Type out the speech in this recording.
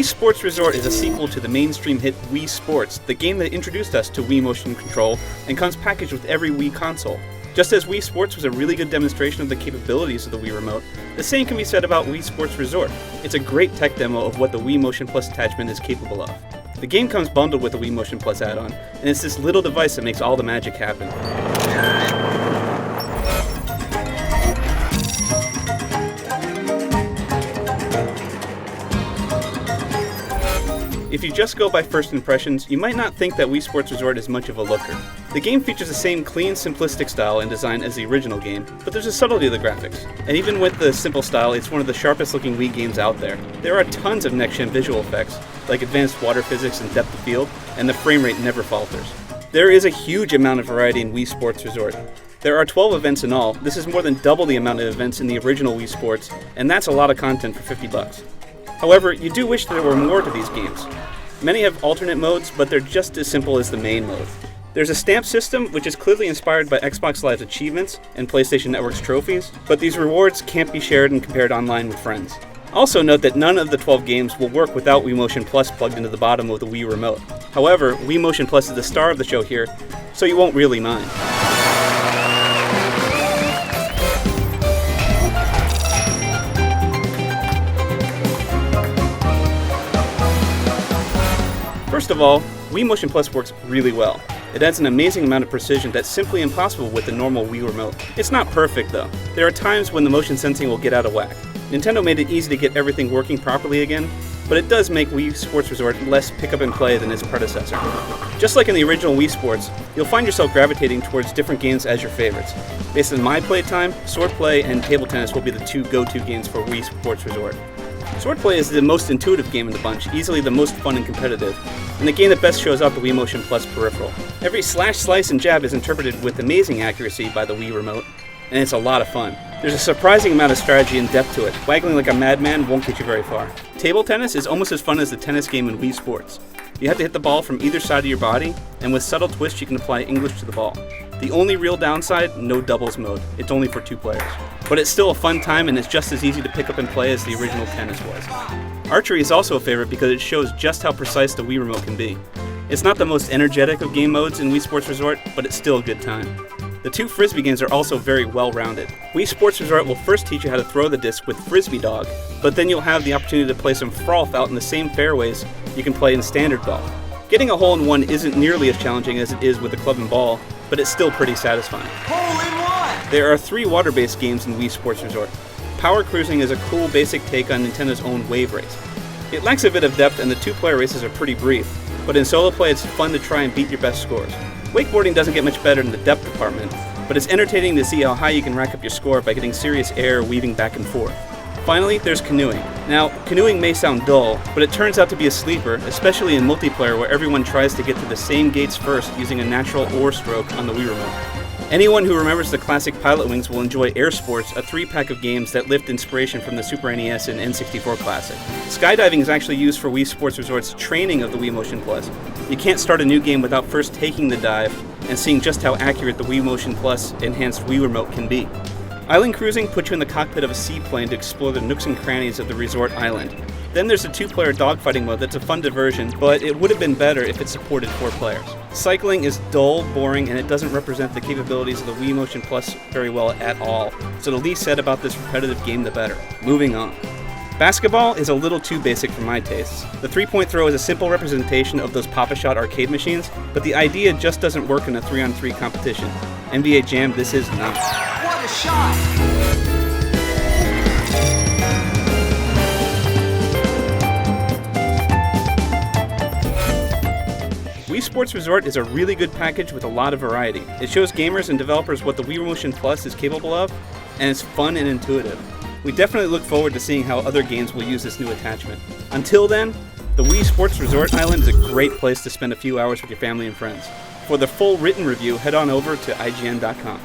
Wii Sports Resort is a sequel to the mainstream hit Wii Sports, the game that introduced us to Wii Motion Control and comes packaged with every Wii console. Just as Wii Sports was a really good demonstration of the capabilities of the Wii Remote, the same can be said about Wii Sports Resort. It's a great tech demo of what the Wii Motion Plus attachment is capable of. The game comes bundled with the Wii Motion Plus add-on, and it's this little device that makes all the magic happen. If you just go by first impressions, you might not think that Wii Sports Resort is much of a looker. The game features the same clean, simplistic style and design as the original game, but there's a subtlety to the graphics. And even with the simple style, it's one of the sharpest looking Wii games out there. There are tons of next-gen visual effects, like advanced water physics and depth of field, and the frame rate never falters. There is a huge amount of variety in Wii Sports Resort. There are 12 events in all. This is more than double the amount of events in the original Wii Sports, and that's a lot of content for $50. However, you do wish there were more to these games. Many have alternate modes, but they're just as simple as the main mode. There's a stamp system, which is clearly inspired by Xbox Live's achievements and PlayStation Network's trophies, but these rewards can't be shared and compared online with friends. Also note that none of the 12 games will work without Wii Motion Plus plugged into the bottom of the Wii Remote. However, Wii Motion Plus is the star of the show here, so you won't really mind. First of all, Wii Motion Plus works really well. It adds an amazing amount of precision that's simply impossible with the normal Wii Remote. It's not perfect though. There are times when the motion sensing will get out of whack. Nintendo made it easy to get everything working properly again, but it does make Wii Sports Resort less pick up and play than its predecessor. Just like in the original Wii Sports, you'll find yourself gravitating towards different games as your favorites. Based on my playtime, Swordplay and Table Tennis will be the two go-to games for Wii Sports Resort. Swordplay is the most intuitive game in the bunch, easily the most fun and competitive, and the game that best shows off the Wii Motion Plus peripheral. Every slash, slice, and jab is interpreted with amazing accuracy by the Wii Remote, and it's a lot of fun. There's a surprising amount of strategy and depth to it. Waggling like a madman won't get you very far. Table tennis is almost as fun as the tennis game in Wii Sports. You have to hit the ball from either side of your body, and with subtle twists you can apply English to the ball. The only real downside, no doubles mode. It's only for 2 players. But it's still a fun time and it's just as easy to pick up and play as the original tennis was. Archery is also a favorite because it shows just how precise the Wii Remote can be. It's not the most energetic of game modes in Wii Sports Resort, but it's still a good time. The 2 Frisbee games are also very well-rounded. Wii Sports Resort will first teach you how to throw the disc with Frisbee Dog, but then you'll have the opportunity to play some Froth out in the same fairways you can play in Standard Ball. Getting a hole-in-one isn't nearly as challenging as it is with the club and ball, but it's still pretty satisfying. Hole-in-one! There are 3 water-based games in Wii Sports Resort. Power Cruising is a cool basic take on Nintendo's own Wave Race. It lacks a bit of depth and the 2-player races are pretty brief, but in solo play it's fun to try and beat your best scores. Wakeboarding doesn't get much better in the depth department, but it's entertaining to see how high you can rack up your score by getting serious air weaving back and forth. Finally, there's canoeing. Now, canoeing may sound dull, but it turns out to be a sleeper, especially in multiplayer where everyone tries to get to the same gates first using a natural oar stroke on the Wii Remote. Anyone who remembers the classic Pilot Wings will enjoy Air Sports, a 3-pack of games that lift inspiration from the Super NES and N64 classic. Skydiving is actually used for Wii Sports Resort's training of the Wii Motion Plus. You can't start a new game without first taking the dive and seeing just how accurate the Wii Motion Plus enhanced Wii Remote can be. Island cruising puts you in the cockpit of a seaplane to explore the nooks and crannies of the resort island. Then there's a 2-player dogfighting mode that's a fun diversion, but it would have been better if it supported 4 players. Cycling is dull, boring, and it doesn't represent the capabilities of the Wii Motion Plus very well at all, so the least said about this repetitive game the better. Moving on. Basketball is a little too basic for my tastes. The 3-point throw is a simple representation of those Pop-A-Shot arcade machines, but the idea just doesn't work in a 3-on-3 competition. NBA Jam, this is not. What a shot! Wii Sports Resort is a really good package with a lot of variety. It shows gamers and developers what the Wii Motion Plus is capable of, and it's fun and intuitive. We definitely look forward to seeing how other games will use this new attachment. Until then, the Wii Sports Resort Island is a great place to spend a few hours with your family and friends. For the full written review, head on over to IGN.com.